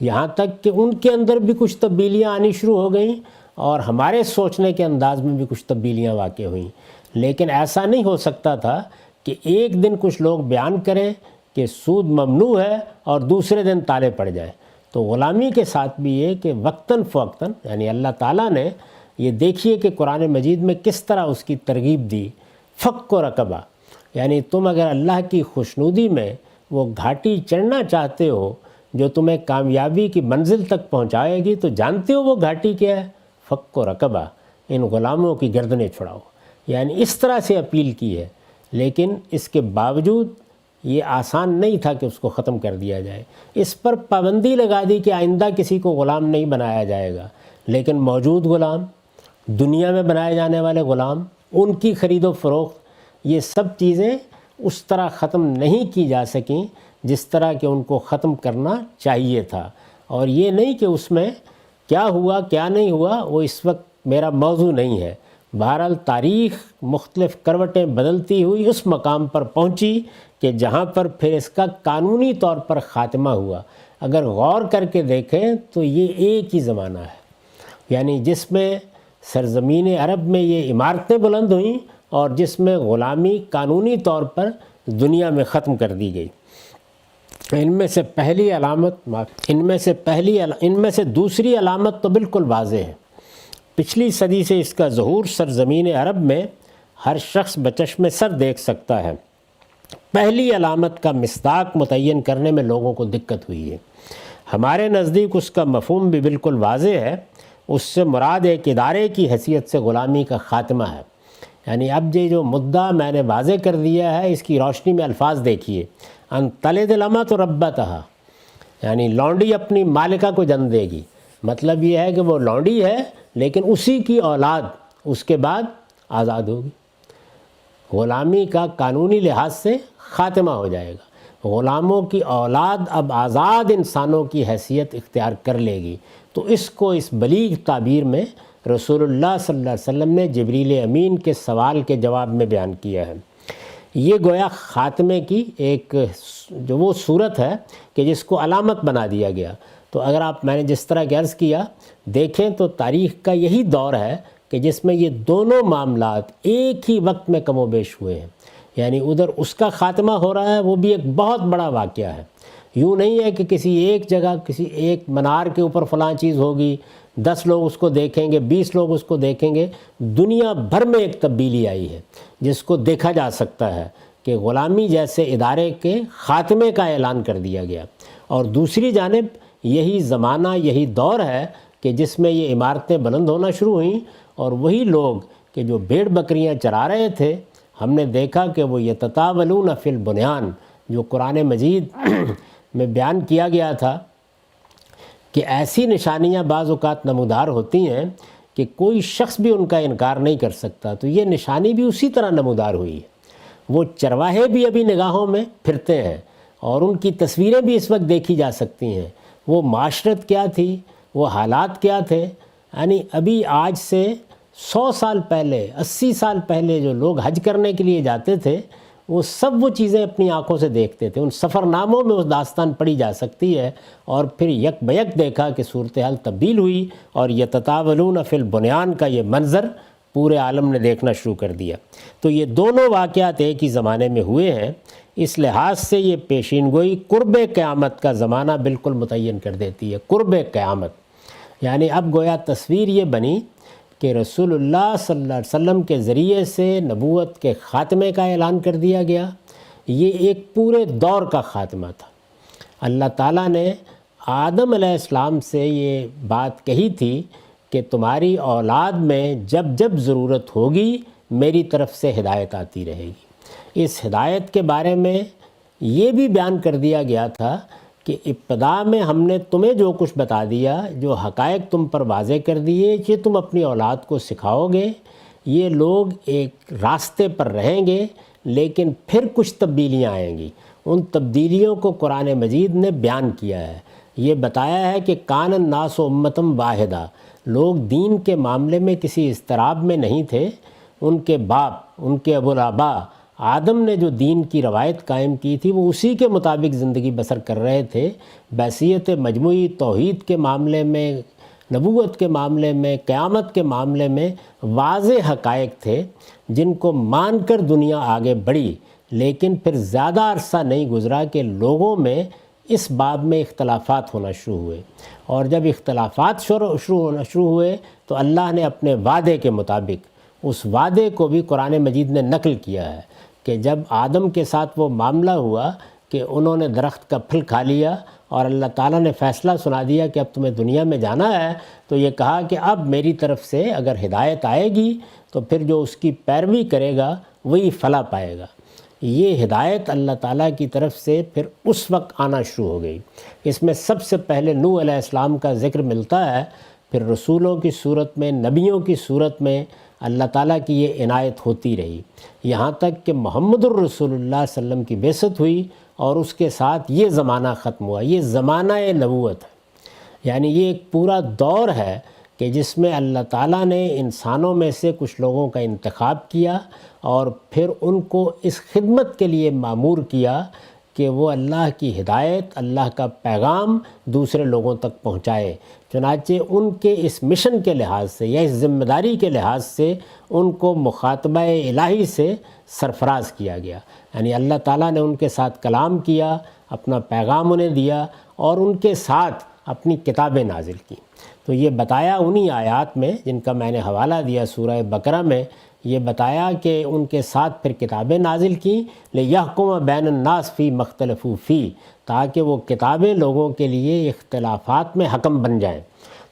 یہاں تک کہ ان کے اندر بھی کچھ تبدیلیاں آنی شروع ہو گئیں اور ہمارے سوچنے کے انداز میں بھی کچھ تبدیلیاں واقع ہوئیں۔ لیکن ایسا نہیں ہو سکتا تھا کہ ایک دن کچھ لوگ بیان کریں کہ سود ممنوع ہے اور دوسرے دن تالے پڑ جائیں۔ تو غلامی کے ساتھ بھی یہ کہ وقتاً فوقتاً، یعنی اللہ تعالیٰ نے یہ دیکھیے کہ قرآن مجید میں کس طرح اس کی ترغیب دی، فک و رقبہ، یعنی تم اگر اللہ کی خوشنودی میں وہ گھاٹی چڑھنا چاہتے ہو جو تمہیں کامیابی کی منزل تک پہنچائے گی، تو جانتے ہو وہ گھاٹی کیا ہے؟ فک و رقبہ، ان غلاموں کی گردنیں چھڑاؤ۔ یعنی اس طرح سے اپیل کی ہے، لیکن اس کے باوجود یہ آسان نہیں تھا کہ اس کو ختم کر دیا جائے۔ اس پر پابندی لگا دی کہ آئندہ کسی کو غلام نہیں بنایا جائے گا، لیکن موجود غلام، دنیا میں بنائے جانے والے غلام، ان کی خرید و فروخت، یہ سب چیزیں اس طرح ختم نہیں کی جا سکیں جس طرح کہ ان کو ختم کرنا چاہیے تھا۔ اور یہ نہیں کہ اس میں کیا ہوا کیا نہیں ہوا، وہ اس وقت میرا موضوع نہیں ہے۔ بہرحال تاریخ مختلف کروٹیں بدلتی ہوئی اس مقام پر پہنچی کہ جہاں پر پھر اس کا قانونی طور پر خاتمہ ہوا۔ اگر غور کر کے دیکھیں تو یہ ایک ہی زمانہ ہے، یعنی جس میں سرزمین عرب میں یہ عمارتیں بلند ہوئیں اور جس میں غلامی قانونی طور پر دنیا میں ختم کر دی گئی۔ ان میں سے دوسری علامت تو بالکل واضح ہے، پچھلی صدی سے اس کا ظہور سرزمین عرب میں ہر شخص بچشم سر دیکھ سکتا ہے۔ پہلی علامت کا مصداق متعین کرنے میں لوگوں کو دقت ہوئی ہے، ہمارے نزدیک اس کا مفہوم بھی بالکل واضح ہے۔ اس سے مراد ایک ادارے کی حیثیت سے غلامی کا خاتمہ ہے۔ یعنی اب یہ جو مدعا میں نے واضح کر دیا ہے، اس کی روشنی میں الفاظ دیکھیے، ان تلد الامۃ ربتہا، یعنی لونڈی اپنی مالکہ کو جن دے گی۔ مطلب یہ ہے کہ وہ لونڈی ہے لیکن اسی کی اولاد اس کے بعد آزاد ہوگی، غلامی کا قانونی لحاظ سے خاتمہ ہو جائے گا۔ غلاموں کی اولاد اب آزاد انسانوں کی حیثیت اختیار کر لے گی۔ تو اس کو اس بلیغ تعبیر میں رسول اللہ صلی اللہ علیہ وسلم نے جبریل امین کے سوال کے جواب میں بیان کیا ہے۔ یہ گویا خاتمے کی ایک جو وہ صورت ہے کہ جس کو علامت بنا دیا گیا۔ تو اگر آپ میں نے جس طرح کہ عرض کیا دیکھیں تو تاریخ کا یہی دور ہے کہ جس میں یہ دونوں معاملات ایک ہی وقت میں کم و بیش ہوئے ہیں، یعنی ادھر اس کا خاتمہ ہو رہا ہے، وہ بھی ایک بہت بڑا واقعہ ہے۔ یوں نہیں ہے کہ کسی ایک جگہ کسی ایک منار کے اوپر فلاں چیز ہوگی، 10 لوگ اس کو دیکھیں گے، 20 لوگ اس کو دیکھیں گے۔ دنیا بھر میں ایک تبدیلی آئی ہے جس کو دیکھا جا سکتا ہے کہ غلامی جیسے ادارے کے خاتمے کا اعلان کر دیا گیا، اور دوسری جانب یہی زمانہ یہی دور ہے کہ جس میں یہ عمارتیں بلند ہونا شروع ہوئیں، اور وہی لوگ کہ جو بھیڑ بکریاں چرا رہے تھے ہم نے دیکھا کہ وہ یتطاولون فی البنیان جو قرآن مجید میں بیان کیا گیا تھا کہ ایسی نشانیاں بعض اوقات نمودار ہوتی ہیں کہ کوئی شخص بھی ان کا انکار نہیں کر سکتا، تو یہ نشانی بھی اسی طرح نمودار ہوئی ہے۔ وہ چرواہے بھی ابھی نگاہوں میں پھرتے ہیں اور ان کی تصویریں بھی اس وقت دیکھی جا سکتی ہیں۔ وہ معاشرت کیا تھی، وہ حالات کیا تھے، یعنی ابھی آج سے 100 سال پہلے 80 سال پہلے جو لوگ حج کرنے کے لیے جاتے تھے وہ سب وہ چیزیں اپنی آنکھوں سے دیکھتے تھے۔ ان سفر ناموں میں وہ داستان پڑھی جا سکتی ہے، اور پھر یک بیک دیکھا کہ صورتحال تبدیل ہوئی، اور یتطاولون فی البنیان کا یہ منظر پورے عالم نے دیکھنا شروع کر دیا۔ تو یہ دونوں واقعات ایک ہی زمانے میں ہوئے ہیں، اس لحاظ سے یہ پیشین گوئی قرب قیامت کا زمانہ بالکل متعین کر دیتی ہے۔ قرب قیامت یعنی اب گویا تصویر یہ بنی کہ رسول اللہ صلی اللہ علیہ وسلم کے ذریعے سے نبوت کے خاتمے کا اعلان کر دیا گیا۔ یہ ایک پورے دور کا خاتمہ تھا۔ اللہ تعالیٰ نے آدم علیہ السلام سے یہ بات کہی تھی کہ تمہاری اولاد میں جب جب ضرورت ہوگی میری طرف سے ہدایت آتی رہے گی۔ اس ہدایت کے بارے میں یہ بھی بیان کر دیا گیا تھا کہ ابتدا میں ہم نے تمہیں جو کچھ بتا دیا، جو حقائق تم پر واضح کر دیے کہ تم اپنی اولاد کو سکھاؤ گے، یہ لوگ ایک راستے پر رہیں گے، لیکن پھر کچھ تبدیلیاں آئیں گی۔ ان تبدیلیوں کو قرآن مجید نے بیان کیا ہے۔ یہ بتایا ہے کہ کان الناس امتم واحدہ، لوگ دین کے معاملے میں کسی اضطراب میں نہیں تھے۔ ان کے باپ، ان کے ابوالآبا آدم نے جو دین کی روایت قائم کی تھی وہ اسی کے مطابق زندگی بسر کر رہے تھے۔ بحیثیت مجموعی توحید کے معاملے میں، نبوت کے معاملے میں، قیامت کے معاملے میں واضح حقائق تھے جن کو مان کر دنیا آگے بڑھی، لیکن پھر زیادہ عرصہ نہیں گزرا کہ لوگوں میں اس باب میں اختلافات ہونا شروع ہوئے، اور جب اختلافات شروع ہوئے تو اللہ نے اپنے وعدے کے مطابق اس وعدے کو بھی قرآن مجید نے نقل کیا ہے کہ جب آدم کے ساتھ وہ معاملہ ہوا کہ انہوں نے درخت کا پھل کھا لیا اور اللہ تعالیٰ نے فیصلہ سنا دیا کہ اب تمہیں دنیا میں جانا ہے، تو یہ کہا کہ اب میری طرف سے اگر ہدایت آئے گی تو پھر جو اس کی پیروی کرے گا وہی فلاح پائے گا۔ یہ ہدایت اللہ تعالیٰ کی طرف سے پھر اس وقت آنا شروع ہو گئی۔ اس میں سب سے پہلے نوح علیہ السلام کا ذکر ملتا ہے، پھر رسولوں کی صورت میں، نبیوں کی صورت میں اللہ تعالیٰ کی یہ عنایت ہوتی رہی، یہاں تک کہ محمد الرسول اللہ صلی اللہ علیہ وسلم کی بعثت ہوئی اور اس کے ساتھ یہ زمانہ ختم ہوا۔ یہ زمانہ نبوت ہے، یعنی یہ ایک پورا دور ہے کہ جس میں اللہ تعالیٰ نے انسانوں میں سے کچھ لوگوں کا انتخاب کیا اور پھر ان کو اس خدمت کے لیے مامور کیا کہ وہ اللہ کی ہدایت، اللہ کا پیغام دوسرے لوگوں تک پہنچائے۔ چنانچہ ان کے اس مشن کے لحاظ سے یا اس ذمہ داری کے لحاظ سے ان کو مخاطبہ الہی سے سرفراز کیا گیا، یعنی اللہ تعالیٰ نے ان کے ساتھ کلام کیا، اپنا پیغام انہیں دیا اور ان کے ساتھ اپنی کتابیں نازل کی۔ تو یہ بتایا انہی آیات میں جن کا میں نے حوالہ دیا سورہ بقرہ میں، یہ بتایا کہ ان کے ساتھ پھر کتابیں نازل کیں لِيَحْكُمَ بَيْنَ النَّاسِ فِي مَا اخْتَلَفُوا فِيهِ، تاکہ وہ کتابیں لوگوں کے لیے اختلافات میں حکم بن جائیں۔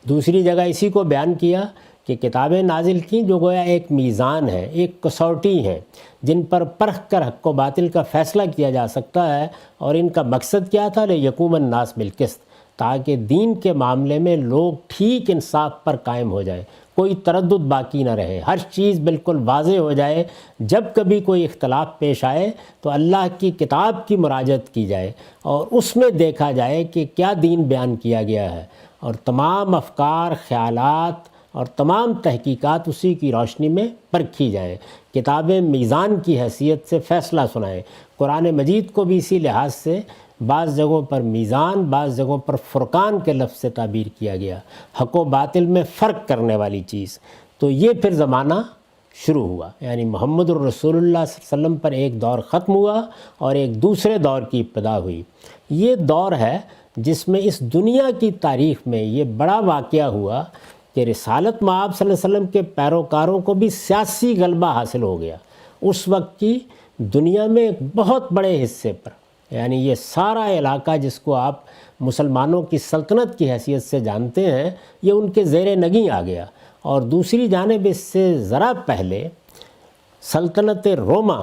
دوسری جگہ اسی کو بیان کیا کہ کتابیں نازل کیں جو گویا ایک میزان ہے، ایک کسوٹی ہے، جن پر پرکھ کر حق و باطل کا فیصلہ کیا جا سکتا ہے، اور ان کا مقصد کیا تھا لِيَقُومَ النَّاسُ بِالْقِسْطِ، تاکہ دین کے معاملے میں لوگ ٹھیک انصاف پر قائم ہو جائیں، کوئی تردد باقی نہ رہے، ہر چیز بالکل واضح ہو جائے۔ جب کبھی کوئی اختلاف پیش آئے تو اللہ کی کتاب کی مراجعت کی جائے اور اس میں دیکھا جائے کہ کیا دین بیان کیا گیا ہے، اور تمام افکار، خیالات اور تمام تحقیقات اسی کی روشنی میں پرکھی جائیں۔ کتابیں میزان کی حیثیت سے فیصلہ سنائیں۔ قرآن مجید کو بھی اسی لحاظ سے بعض جگہوں پر میزان، بعض جگہوں پر فرقان کے لفظ سے تعبیر کیا گیا، حق و باطل میں فرق کرنے والی چیز۔ تو یہ پھر زمانہ شروع ہوا، یعنی محمد الرسول اللہ صلی اللہ علیہ وسلم پر ایک دور ختم ہوا اور ایک دوسرے دور کی ابتدا ہوئی۔ یہ دور ہے جس میں اس دنیا کی تاریخ میں یہ بڑا واقعہ ہوا کہ رسالت مآب صلی اللہ علیہ وسلم کے پیروکاروں کو بھی سیاسی غلبہ حاصل ہو گیا۔ اس وقت کی دنیا میں ایک بہت بڑے حصے پر، یعنی یہ سارا علاقہ جس کو آپ مسلمانوں کی سلطنت کی حیثیت سے جانتے ہیں، یہ ان کے زیر نگیں آ گیا۔ اور دوسری جانب اس سے ذرا پہلے سلطنت روما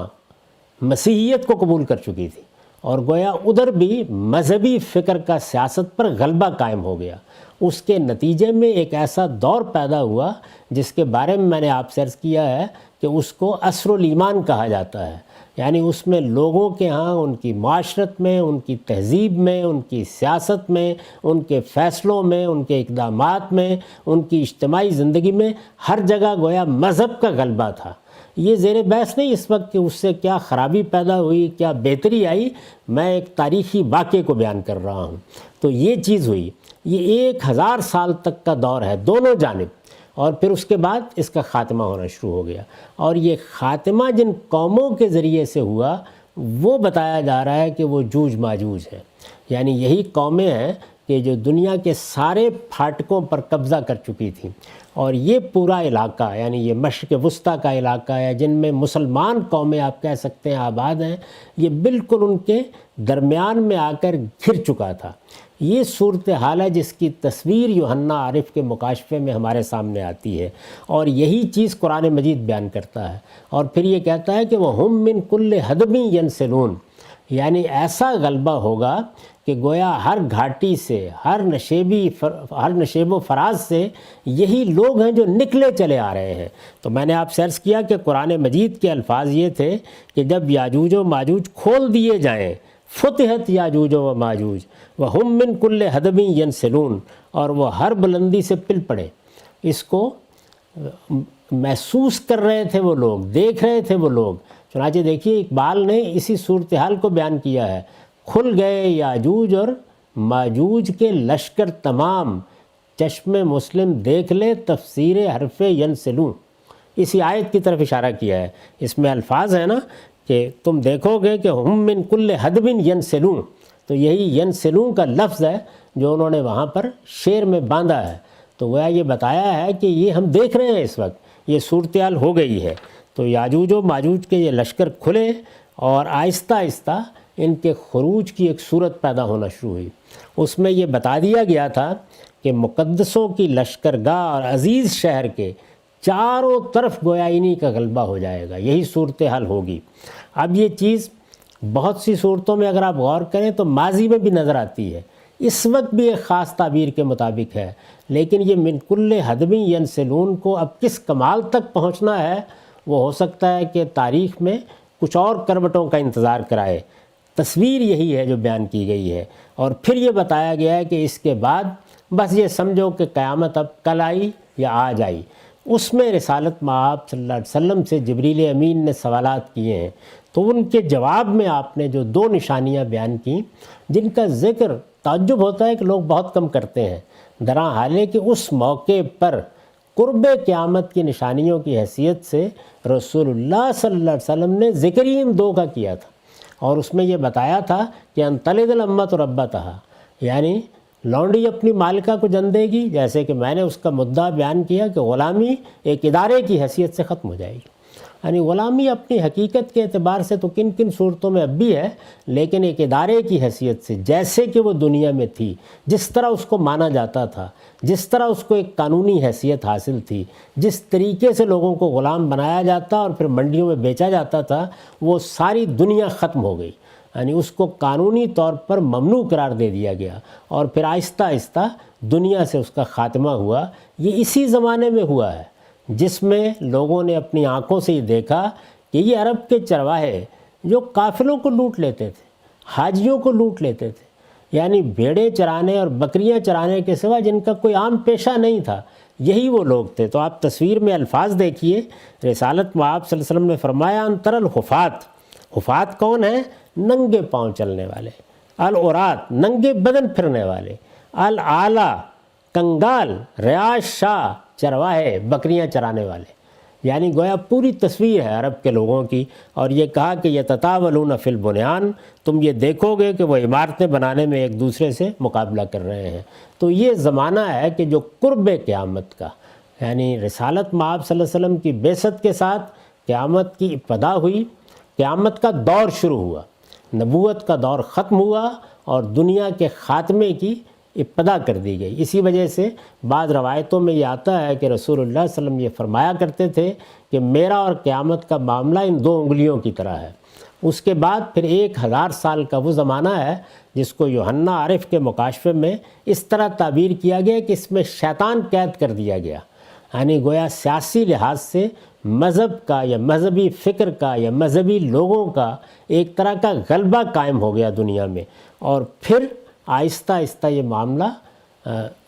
مسیحیت کو قبول کر چکی تھی، اور گویا ادھر بھی مذہبی فکر کا سیاست پر غلبہ قائم ہو گیا۔ اس کے نتیجے میں ایک ایسا دور پیدا ہوا جس کے بارے میں نے آپ سے عرض کیا ہے کہ اس کو عصر الایمان کہا جاتا ہے، یعنی اس میں لوگوں کے ہاں ان کی معاشرت میں، ان کی تہذیب میں، ان کی سیاست میں، ان کے فیصلوں میں، ان کے اقدامات میں، ان کی اجتماعی زندگی میں ہر جگہ گویا مذہب کا غلبہ تھا۔ یہ زیر بحث نہیں اس وقت کہ اس سے کیا خرابی پیدا ہوئی، کیا بہتری آئی، میں ایک تاریخی واقعے کو بیان کر رہا ہوں۔ تو یہ چیز ہوئی، یہ 1000 سال تک کا دور ہے دونوں جانب، اور پھر اس کے بعد اس کا خاتمہ ہونا شروع ہو گیا۔ اور یہ خاتمہ جن قوموں کے ذریعے سے ہوا وہ بتایا جا رہا ہے کہ وہ جوج ماجوج ہیں، یعنی یہی قومیں ہیں کہ جو دنیا کے سارے پھاٹکوں پر قبضہ کر چکی تھیں۔ اور یہ پورا علاقہ، یعنی یہ مشرق وسطیٰ کا علاقہ ہے جن میں مسلمان قومیں آپ کہہ سکتے ہیں آباد ہیں، یہ بالکل ان کے درمیان میں آ کر گھر چکا تھا۔ یہ صورتحال ہے جس کی تصویر یوحنا عارف کے مکاشفے میں ہمارے سامنے آتی ہے، اور یہی چیز قرآن مجید بیان کرتا ہے۔ اور پھر یہ کہتا ہے کہ وَهُم مِّن كُلِّ حَدَبٍ يَنْسِلُونَ، یعنی ایسا غلبہ ہوگا کہ گویا ہر گھاٹی سے، ہر نشیب و فراز سے یہی لوگ ہیں جو نکلے چلے آ رہے ہیں۔ تو میں نے آپ سے عرض کیا کہ قرآن مجید کے الفاظ یہ تھے کہ جب یاجوج و ماجوج کھول دیے جائیں، فتحت یاجوج و ماجوج وہم من کل حدب ینسلون، اور وہ ہر بلندی سے پل پڑے۔ اس کو محسوس کر رہے تھے وہ لوگ، دیکھ رہے تھے وہ لوگ۔ چنانچہ دیکھیے اقبال نے اسی صورتحال کو بیان کیا ہے، کھل گئے یاجوج اور ماجوج کے لشکر تمام، چشم مسلم دیکھ لے تفسیر حرف ینسلون۔ اسی آیت کی طرف اشارہ کیا ہے، اس میں الفاظ ہیں نا کہ تم دیکھو گے کہ ہم من کل حدب ینسلون، تو یہی ینسلون کا لفظ ہے جو انہوں نے وہاں پر شعر میں باندھا ہے۔ تو وہ یہ بتایا ہے کہ یہ ہم دیکھ رہے ہیں اس وقت، یہ صورتحال ہو گئی ہے۔ تو یاجوج و ماجوج کے یہ لشکر کھلے اور آہستہ آہستہ ان کے خروج کی ایک صورت پیدا ہونا شروع ہوئی۔ اس میں یہ بتا دیا گیا تھا کہ مقدسوں کی لشکرگاہ اور عزیز شہر کے چاروں طرف گویا انہی کا غلبہ ہو جائے گا، یہی صورتحال ہوگی۔ اب یہ چیز بہت سی صورتوں میں اگر آپ غور کریں تو ماضی میں بھی نظر آتی ہے، اس وقت بھی ایک خاص تعبیر کے مطابق ہے، لیکن یہ من کل حدب ینسلون کو اب کس کمال تک پہنچنا ہے وہ ہو سکتا ہے کہ تاریخ میں کچھ اور کروٹوں کا انتظار کرائے۔ تصویر یہی ہے جو بیان کی گئی ہے، اور پھر یہ بتایا گیا ہے کہ اس کے بعد بس یہ سمجھو کہ قیامت اب کل آئی یا آج آئی۔ اس میں رسالت مآب صلی اللہ علیہ وسلم سے جبریل امین نے سوالات کیے ہیں، تو ان کے جواب میں آپ نے جو 2 نشانیاں بیان کیں جن کا ذکر تعجب ہوتا ہے کہ لوگ بہت کم کرتے ہیں، درا حالے کہ اس موقع پر قرب قیامت کی نشانیوں کی حیثیت سے رسول اللہ صلی اللہ علیہ وسلم نے ذکر ہی ان 2 کا کیا تھا، اور اس میں یہ بتایا تھا کہ انطلد الامۃ ربتہا، یعنی لونڈی اپنی مالکہ کو جن دے گی، جیسے کہ میں نے اس کا مدعا بیان کیا کہ غلامی ایک ادارے کی حیثیت سے ختم ہو جائے گی۔ یعنی غلامی اپنی حقیقت کے اعتبار سے تو کن کن صورتوں میں اب بھی ہے، لیکن ایک ادارے کی حیثیت سے جیسے کہ وہ دنیا میں تھی، جس طرح اس کو مانا جاتا تھا، جس طرح اس کو ایک قانونی حیثیت حاصل تھی، جس طریقے سے لوگوں کو غلام بنایا جاتا اور پھر منڈیوں میں بیچا جاتا تھا، وہ ساری دنیا ختم ہو گئی۔ یعنی اس کو قانونی طور پر ممنوع قرار دے دیا گیا، اور پھر آہستہ آہستہ دنیا سے اس کا خاتمہ ہوا۔ یہ اسی زمانے میں ہوا ہے جس میں لوگوں نے اپنی آنکھوں سے ہی دیکھا کہ یہ عرب کے چرواہے جو قافلوں کو لوٹ لیتے تھے، حاجیوں کو لوٹ لیتے تھے، یعنی بھیڑیں چرانے اور بکریاں چرانے کے سوا جن کا کوئی عام پیشہ نہیں تھا، یہی وہ لوگ تھے۔ تو آپ تصویر میں الفاظ دیکھیے، رسالت میں آپ صلی اللہ علیہ وسلم نے فرمایا انتر الحفات، حفات کون ہیں؟ ننگے پاؤں چلنے والے، العرات ننگے بدن پھرنے والے، العالا کنگال، ریاش شاہ چرواہے بکریاں چرانے والے، یعنی گویا پوری تصویر ہے عرب کے لوگوں کی۔ اور یہ کہا کہ یتطاولون فی البنیان، تم یہ دیکھو گے کہ وہ عمارتیں بنانے میں ایک دوسرے سے مقابلہ کر رہے ہیں۔ تو یہ زمانہ ہے کہ جو قرب قیامت کا، یعنی رسالت مآب صلی اللہ علیہ وسلم کی بعثت کے ساتھ قیامت کی ابتدا ہوئی، قیامت کا دور شروع ہوا، نبوت کا دور ختم ہوا اور دنیا کے خاتمے کی ابتدا کر دی گئی۔ اسی وجہ سے بعض روایتوں میں یہ آتا ہے کہ رسول اللہ صلی اللہ علیہ وسلم یہ فرمایا کرتے تھے کہ میرا اور قیامت کا معاملہ ان دو انگلیوں کی طرح ہے۔ اس کے بعد پھر 1000 سال کا وہ زمانہ ہے جس کو یوحنا عارف کے مکاشفے میں اس طرح تعبیر کیا گیا کہ اس میں شیطان قید کر دیا گیا، یعنی گویا سیاسی لحاظ سے مذہب کا یا مذہبی فکر کا یا مذہبی لوگوں کا ایک طرح کا غلبہ قائم ہو گیا دنیا میں، اور پھر آہستہ آہستہ یہ معاملہ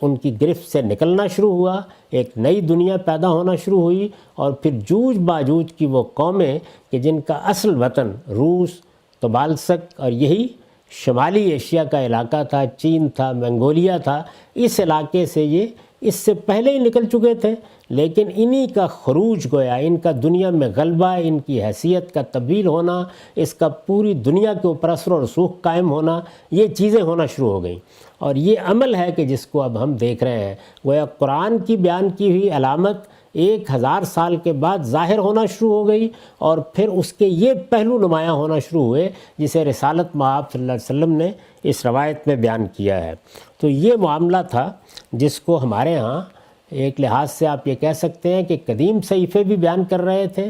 ان کی گرفت سے نکلنا شروع ہوا، ایک نئی دنیا پیدا ہونا شروع ہوئی، اور پھر جوج باجوج کی وہ قومیں کہ جن کا اصل وطن روس، طبالسک اور یہی شمالی ایشیا کا علاقہ تھا، چین تھا، منگولیا تھا، اس علاقے سے یہ اس سے پہلے ہی نکل چکے تھے، لیکن انہی کا خروج گویا، ان کا دنیا میں غلبہ، ان کی حیثیت کا تبدیل ہونا، اس کا پوری دنیا کے اوپر اثر و رسوخ قائم ہونا، یہ چیزیں ہونا شروع ہو گئیں۔ اور یہ عمل ہے کہ جس کو اب ہم دیکھ رہے ہیں، گویا قرآن کی بیان کی ہوئی علامت 1000 سال کے بعد ظاہر ہونا شروع ہو گئی، اور پھر اس کے یہ پہلو نمایاں ہونا شروع ہوئے جسے رسالت مآب صلی اللہ علیہ وسلم نے اس روایت میں بیان کیا ہے۔ تو یہ معاملہ تھا جس کو ہمارے ہاں ایک لحاظ سے آپ یہ کہہ سکتے ہیں کہ قدیم صحیفے بھی بیان کر رہے تھے،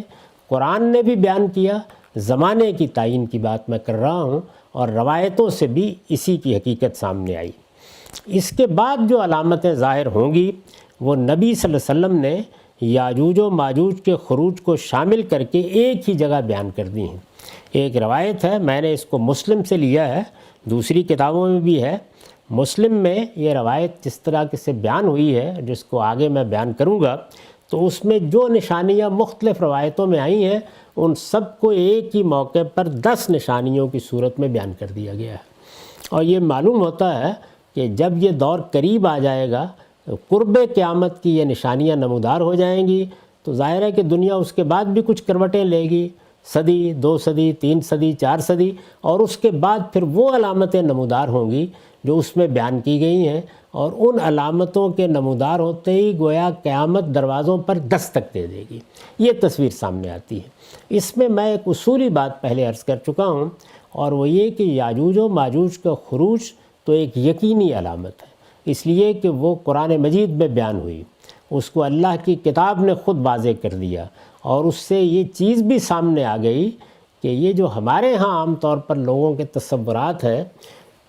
قرآن نے بھی بیان کیا، زمانے کی تعین کی بات میں کر رہا ہوں، اور روایتوں سے بھی اسی کی حقیقت سامنے آئی۔ اس کے بعد جو علامتیں ظاہر ہوں گی وہ نبی صلی اللہ علیہ وسلم نے یاجوج و ماجوج کے خروج کو شامل کر کے ایک ہی جگہ بیان کر دی ہیں۔ ایک روایت ہے، میں نے اس کو مسلم سے لیا ہے، دوسری کتابوں میں بھی ہے۔ مسلم میں یہ روایت جس طرح سے بیان ہوئی ہے، جس کو آگے میں بیان کروں گا، تو اس میں جو نشانیاں مختلف روایتوں میں آئی ہیں ان سب کو ایک ہی موقع پر 10 نشانیوں کی صورت میں بیان کر دیا گیا ہے۔ اور یہ معلوم ہوتا ہے کہ جب یہ دور قریب آ جائے گا، قرب قیامت کی یہ نشانیاں نمودار ہو جائیں گی، تو ظاہر ہے کہ دنیا اس کے بعد بھی کچھ کروٹیں لے گی، صدی، 2 صدی، 3 صدی، 4 صدی، اور اس کے بعد پھر وہ علامتیں نمودار ہوں گی جو اس میں بیان کی گئی ہیں، اور ان علامتوں کے نمودار ہوتے ہی گویا قیامت دروازوں پر دستک دے دے گی۔ یہ تصویر سامنے آتی ہے۔ اس میں ایک اصولی بات پہلے عرض کر چکا ہوں، اور وہ یہ کہ یاجوج و ماجوج کا خروج تو ایک یقینی علامت ہے، اس لیے کہ وہ قرآن مجید میں بیان ہوئی، اس کو اللہ کی کتاب نے خود واضح کر دیا، اور اس سے یہ چیز بھی سامنے آ گئی کہ یہ جو ہمارے ہاں عام طور پر لوگوں کے تصورات ہیں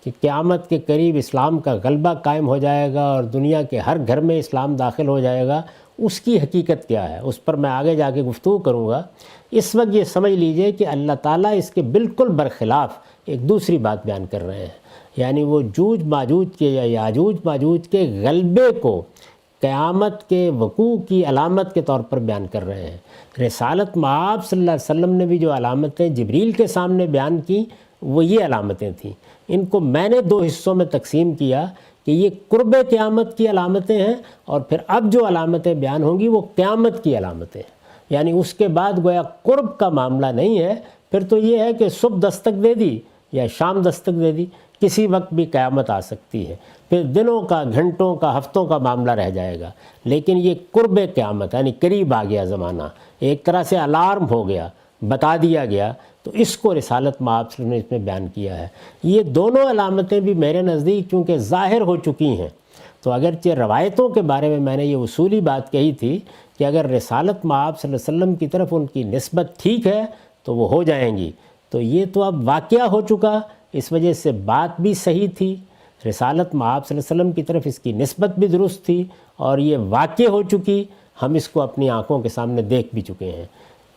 کہ قیامت کے قریب اسلام کا غلبہ قائم ہو جائے گا اور دنیا کے ہر گھر میں اسلام داخل ہو جائے گا، اس کی حقیقت کیا ہے اس پر میں آگے جا کے گفتگو کروں گا۔ اس وقت یہ سمجھ لیجئے کہ اللہ تعالیٰ اس کے بالکل برخلاف ایک دوسری بات بیان کر رہے ہیں، یعنی وہ جوج ماجوج کے یا یاجوج ماجوج کے غلبے کو قیامت کے وقوع کی علامت کے طور پر بیان کر رہے ہیں۔ رسالت مآب صلی اللہ علیہ وسلم نے بھی جو علامتیں جبریل کے سامنے بیان کی وہ یہ علامتیں تھیں۔ ان کو میں نے 2 حصوں میں تقسیم کیا کہ یہ قرب قیامت کی علامتیں ہیں، اور پھر اب جو علامتیں بیان ہوں گی وہ قیامت کی علامتیں ہیں، یعنی اس کے بعد گویا قرب کا معاملہ نہیں ہے، پھر تو یہ ہے کہ صبح دستک دے دی یا شام دستک دے دی، کسی وقت بھی قیامت آ سکتی ہے، پھر دنوں کا، گھنٹوں کا، ہفتوں کا معاملہ رہ جائے گا، لیکن یہ قرب قیامت یعنی قریب آ گیا زمانہ، ایک طرح سے الارم ہو گیا، بتا دیا گیا، تو اس کو رسالت مآب صلی اللہ علیہ وسلم نے اس میں بیان کیا ہے۔ یہ دونوں علامتیں بھی میرے نزدیک چونکہ ظاہر ہو چکی ہیں، تو اگرچہ روایتوں کے بارے میں نے یہ اصولی بات کہی تھی کہ اگر رسالت مآب صلی اللہ علیہ وسلم کی طرف ان کی نسبت ٹھیک ہے تو وہ ہو جائیں گی، تو یہ تو اب واقعہ ہو چکا، اس وجہ سے بات بھی صحیح تھی، رسالت مآب صلی اللہ علیہ وسلم کی طرف اس کی نسبت بھی درست تھی، اور یہ واقع ہو چکی، ہم اس کو اپنی آنکھوں کے سامنے دیکھ بھی چکے ہیں۔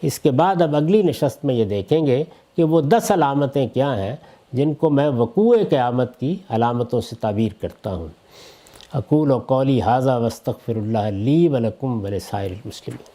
اس کے بعد اب اگلی نشست میں یہ دیکھیں گے کہ وہ 10 علامتیں کیا ہیں جن کو میں وقوع قیامت کی علامتوں سے تعبیر کرتا ہوں۔ اقول قولی ھذا واستغفر اللہ لی ولکم ولسائر المسلمین۔